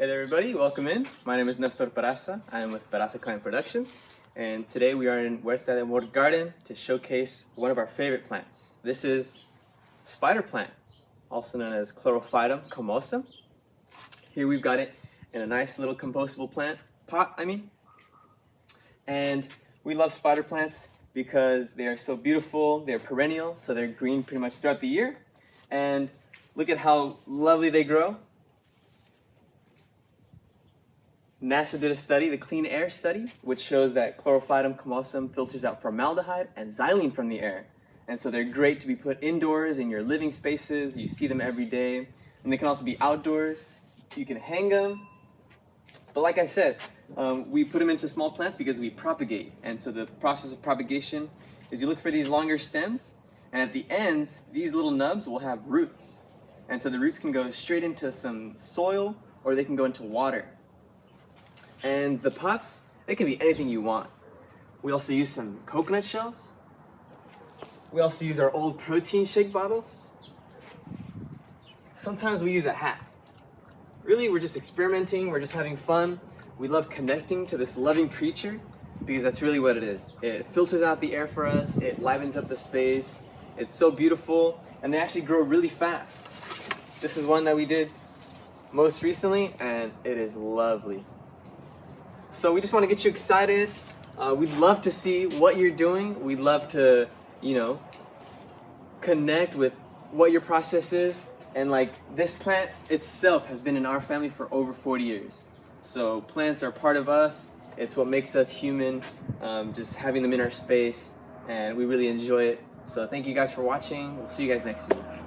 Hey there everybody, welcome in. My name is Nestor Peraza. I am with Peraza Clan Productions, and today we are in Huerta de Amor Garden to showcase one of our favorite plants. This is spider plant, also known as chlorophytum comosum. Here we've got it in a nice little compostable pot. And we love spider plants because they are so beautiful, they're perennial, so they're green pretty much throughout the year. And look at how lovely they grow. NASA did a study, the clean air study, which shows that chlorophytum comosum filters out formaldehyde and xylene from the air. And so they're great to be put indoors in your living spaces. You see them every day. And they can also be outdoors. You can hang them. But like I said, we put them into small plants because we propagate. And so the process of propagation is you look for these longer stems, and at the ends, these little nubs will have roots. And so the roots can go straight into some soil, or they can go into water. And the pots, they can be anything you want. We also use some coconut shells. We also use our old protein shake bottles. Sometimes we use a hat. Really, we're just experimenting, we're just having fun. We love connecting to this loving creature because that's really what it is. It filters out the air for us, it livens up the space. It's so beautiful, and they actually grow really fast. This is one that we did most recently, and it is lovely. So we just want to get you excited. We'd love to see what you're doing. We'd love to, connect with what your process is. And like this plant itself has been in our family for over 40 years. So plants are part of us. It's what makes us human, just having them in our space. And we really enjoy it. So thank you guys for watching. We'll see you guys next week.